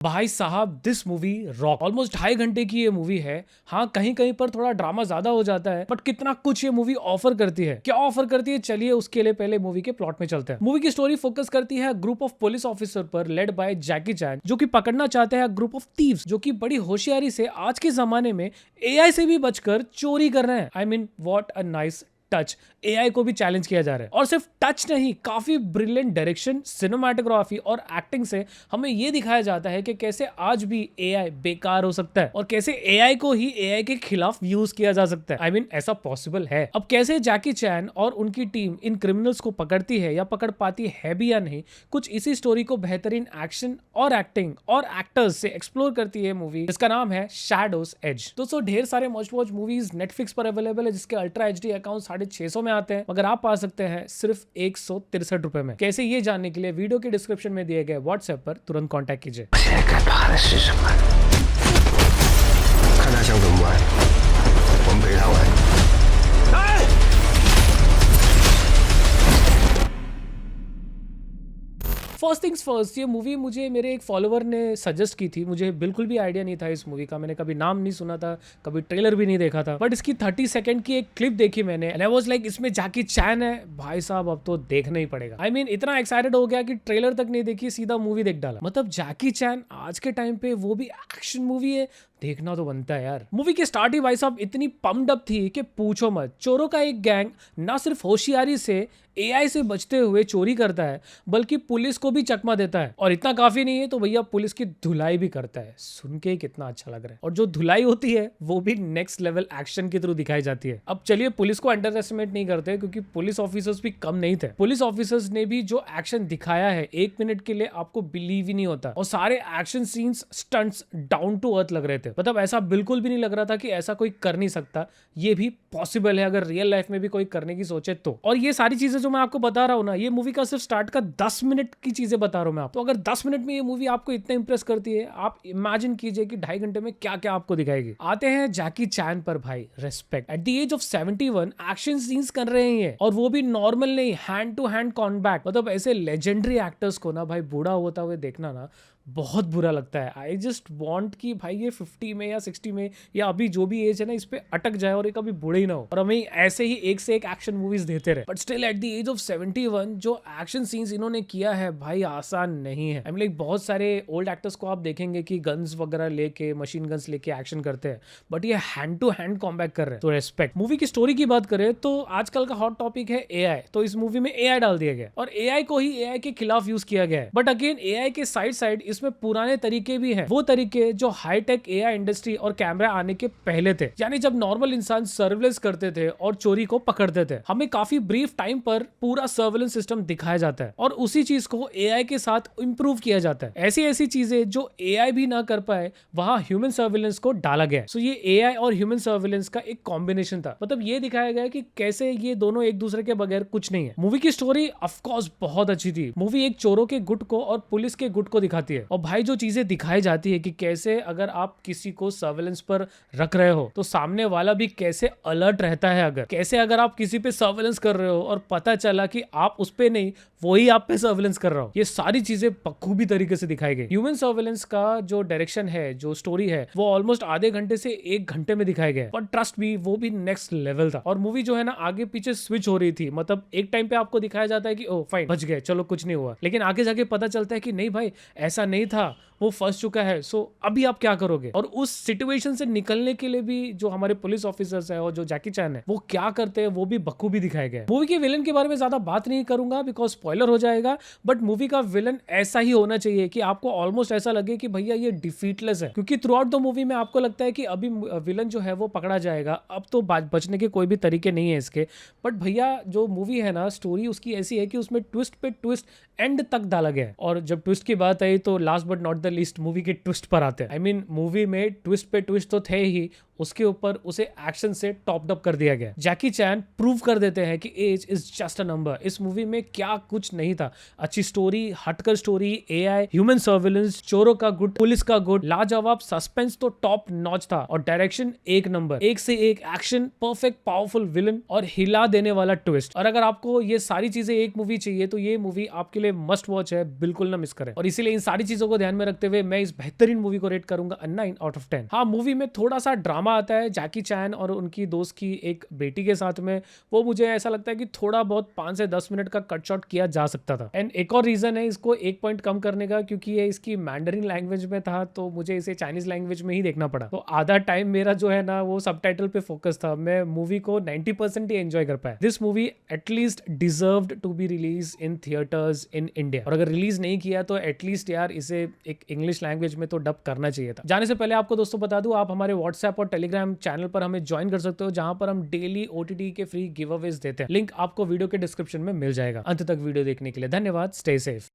भाई साहब this movie rock. Almost 2.5 घंटे की ये मूवी है। हाँ, कहीं कहीं पर थोड़ा ड्रामा ज्यादा हो जाता है, बट कितना कुछ ये मूवी ऑफर करती है। क्या ऑफर करती है, चलिए उसके लिए पहले मूवी के प्लॉट में चलते हैं। मूवी की स्टोरी फोकस करती है ग्रुप ऑफ पुलिस ऑफिसर पर, लेड बाय जैकी चैन, जो कि पकड़ना चाहते हैं ग्रुप ऑफ थीव्स, जो कि बड़ी होशियारी से आज के जमाने में एआई से भी बचकर चोरी कर रहे हैं। I mean what a nice touch. AI को भी चैलेंज किया जा रहा है, और सिर्फ टच नहीं, काफी ब्रिलियंट डायरेक्शन, सिनेमाटोग्राफी और एक्टिंग से हमें यह दिखाया जाता है कि कैसे आज भी एआई बेकार हो सकता है और कैसे एआई को ही एआई के खिलाफ यूज किया जा सकता है। आई मीन ऐसा पॉसिबल है। अब कैसे जैकी चैन और उनकी टीम इन क्रिमिनल्स को पकड़ती है या पकड़ पाती है भी या नहीं, कुछ इसी स्टोरी को बेहतरीन एक्शन और एक्टिंग और एक्टर्स से एक्सप्लोर करती है मूवी, जिसका नाम है शैडोज एज। दोस्तों, ढेर सारे मस्ट वॉच मूवीज नेटफ्लिक्स पर अवेलेबल है, जिसके अल्ट्रा एचडी अकाउंट 650 में आते हैं, मगर आप पा सकते हैं सिर्फ 163 रुपए में। कैसे, ये जानने के लिए वीडियो के डिस्क्रिप्शन में दिए गए व्हाट्सएप पर तुरंत कॉन्टैक्ट कीजिए। फर्स्ट थिंग्स फर्स्ट, ये मूवी मुझे मेरे एक फॉलोवर ने सजेस्ट की थी। मुझे बिल्कुल भी आइडिया नहीं था इस मूवी का, मैंने कभी नाम नहीं सुना था, कभी ट्रेलर भी नहीं देखा था, बट इसकी 30 सेकंड की एक क्लिप देखी मैंने, एंड आई वाज लाइक इसमें जैकी चैन है, भाई साहब अब तो देखना ही पड़ेगा। आई मीन इतना एक्साइटेड हो गया कि ट्रेलर तक नहीं देखी, सीधा मूवी देख डाला। मतलब जैकी चैन आज के टाइम पे, वो भी एक्शन मूवी है, देखना तो बनता है यार। मूवी के स्टार्ट ही भाई साहब इतनी पम्प्ड अप थी कि पूछो मत। चोरों का एक गैंग ना सिर्फ होशियारी से एआई से बचते हुए चोरी करता है, बल्कि पुलिस को भी चकमा देता है, और इतना काफी नहीं है तो भैया पुलिस की धुलाई भी करता है। सुन के कितना अच्छा लग रहा है। और जो धुलाई होती है वो भी नेक्स्ट लेवल एक्शन के थ्रू दिखाई जाती है। अब चलिए, पुलिस को अंडर एस्टिमेट नहीं करते, क्योंकि पुलिस ऑफिसर्स भी कम नहीं थे। पुलिस ऑफिसर्स ने भी जो एक्शन दिखाया है, 1 मिनट के लिए आपको बिलीव ही नहीं होता, और सारे action scenes, stunts down to earth लग रहे थे। मतलब ऐसा बिल्कुल भी नहीं लग रहा था कि ऐसा कोई कर नहीं सकता। ये भी पॉसिबल है अगर रियल लाइफ में भी कोई करने की सोचे तो। और ये सारी चीजें जो मैं आपको बता रहा हूं ना, ये मूवी का सिर्फ स्टार्ट का 10 मिनट की चीजें बता रहा हूं मैं आपको। तो अगर 10 मिनट में ये मूवी आपको इतना इंप्रेस करती है, आप इमेजिन कीजिए कि 2.5 घंटे में क्या क्या आपको दिखाएगी। आते हैं जैकी चैन पर, भाई respect. At the age of 71 action scenes कर रहे हैं, और वो भी नॉर्मल नहीं, हैंड टू हैंड कॉम्बैट। मतलब ऐसे लेजेंडरी एक्टर्स को ना भाई बूढ़ा होता हुए देखना ना बहुत बुरा लगता है। आई जस्ट वॉन्ट कि भाई ये 50 में या 60 में या अभी जो भी एज है ना, इस पे अटक जाए और ये कभी बूढ़े ही ना हो, और हमें ऐसे ही एक से एक एक्शन मूवीज देते रहे। But still at the age of 71 जो एक्शन सीन्स इन्होंने किया है भाई, आसान नहीं है। आई मीन लाइक बहुत सारे ओल्ड एक्टर्स को आप देखेंगे कि गन्स वगैरह लेके, मशीन गन्स लेके एक्शन करते हैं, बट ये हैंड टू हैंड कॉम्बैट कर रहे हैं, तो रेस्पेक्ट। मूवी की स्टोरी की बात करें तो आजकल का हॉट टॉपिक है एआई। तो इस मूवी में एआई डाल दिया गया, और एआई को ही एआई के खिलाफ यूज किया गया है। बट अगेन एआई के साइड साइड इसमें पुराने तरीके भी हैं, वो तरीके जो हाईटेक एआई इंडस्ट्री और कैमरा आने के पहले थे। यानी जब नॉर्मल इंसान सर्विलेंस करते थे और चोरी को पकड़ते थे, हमें काफी ब्रीफ टाइम पर पूरा सर्विलेंस सिस्टम दिखाया जाता है, और उसी चीज को एआई के साथ इंप्रूव किया जाता है। ऐसी ऐसी चीजें जो एआई भी ना कर पाए, वहां ह्यूमन सर्विलेंस को डाला गया। सो ये एआई और ह्यूमन सर्विलेंस का एक कॉम्बिनेशन था। मतलब ये दिखाया गया कि कैसे ये दोनों एक दूसरे के बगैर कुछ नहीं है। मूवी की स्टोरी ऑफ कोर्स बहुत अच्छी थी। मूवी एक चोरों के गुट को और पुलिस के गुट को दिखाती है, और भाई जो चीजें दिखाई जाती है कि कैसे अगर आप किसी को सर्वेलेंस पर रख रहे हो तो सामने वाला भी कैसे अलर्ट रहता है। अगर कैसे अगर आप किसी पे सर्वेलेंस कर रहे हो और पता चला कि आप उस पे नहीं, वही आप पे सर्वेलेंस कर रहा हो, ये सारी चीजें बखूबी तरीके से दिखाई गई। ह्यूमन सर्वेलेंस का जो डायरेक्शन है, जो स्टोरी है, वो ऑलमोस्ट आधे घंटे से 1 घंटे में दिखाया गया, और ट्रस्ट मी वो भी नेक्स्ट लेवल था। और मूवी जो है ना आगे पीछे स्विच हो रही थी। मतलब एक टाइम पे आपको दिखाया जाता है कि ओ फाइन, बच गए, चलो कुछ नहीं हुआ, लेकिन आगे जाके पता चलता है कि नहीं भाई ऐसा नहीं था, वो फंस चुका है। सो अभी आप क्या करोगे? और उस सिचुएशन से निकलने के लिए भी जो हमारे पुलिस ऑफिसर्स है और जो जैकी चैन है, वो क्या करते हैं वो भी बखूबी दिखाया गया है। मूवी के विलन के बारे में ज्यादा बात नहीं करूंगा बिकॉज स्पॉइलर हो जाएगा, बट मूवी का विलन ऐसा ही होना चाहिए कि आपको ऑलमोस्ट ऐसा लगे कि भैया ये डिफीटलेस है, क्योंकि थ्रू आउट द मूवी में आपको लगता है कि अभी विलन जो है वो पकड़ा जाएगा, अब तो बचने के कोई भी तरीके नहीं है इसके। बट भैया जो मूवी है ना, स्टोरी उसकी ऐसी है कि उसमें ट्विस्ट पे ट्विस्ट एंड तक डाला गया है। और जब ट्विस्ट की बात आई तो last but not the least movie के ट्विस्ट पर आते हैं। आई मीन मूवी में ट्विस्ट पे ट्विस्ट तो थे ही, उसके ऊपर उसे एक्शन से टॉप्ड अप कर दिया गया। जैकी चैन प्रूव कर देते हैं कि age is just a number. इस मूवी में क्या कुछ नहीं था, अच्छी स्टोरी, हटकर स्टोरी, एआई, ह्यूमन सर्विलेंस, चोरों का गुड, पुलिस का गुड, लाजवाब सस्पेंस तो टॉप नॉच था, और डायरेक्शन एक नंबर, एक से एक एक्शन, परफेक्ट पावरफुल विलन और हिला देने वाला ट्विस्ट। और अगर आपको ये सारी चीजें एक मूवी चाहिए तो ये मूवी आपके लिए मस्ट वॉच है, बिल्कुल ना मिस करें। और इसीलिए इन सारी चीजों को ध्यान में रखते हुए मैं इस बेहतरीन मूवी को रेट करूंगा 9 आउट ऑफ 10। हाँ, मूवी में थोड़ा सा ड्रामा आता है जैकी चैन और उनकी दोस्त की एक बेटी के साथ में, वो मुझे ऐसा लगता है कि थोड़ा बहुत 5 से 10 मिनट का कट शॉट किया जा सकता था। एंड एक और रीजन है इसको 1 पॉइंट कम करने का, क्योंकि ये इसकी मैंडरिन लैंग्वेज में था तो मुझे इसे चाइनीज लैंग्वेज में ही देखना पड़ा, तो आधा टाइम मेरा जो है ना वो सबटाइटल पे फोकस था। मैं मूवी को 90% ही एंजॉय कर पाया। This movie at least deserved to be release in theatres in India, और अगर रिलीज नहीं किया तो एटलीस्ट यार इसे एक इंग्लिश लैंग्वेज में तो डब करना चाहिए था। जाने से पहले आपको दोस्तों बता दूं, आप हमारे व्हाट्सएप और टेलीग्राम चैनल पर हमें ज्वाइन कर सकते हो, जहां पर हम डेली ओटीटी के फ्री गिव अवेज देते हैं। लिंक आपको वीडियो के डिस्क्रिप्शन में मिल जाएगा। अंत तक वीडियो देखने के लिए धन्यवाद। Stay safe.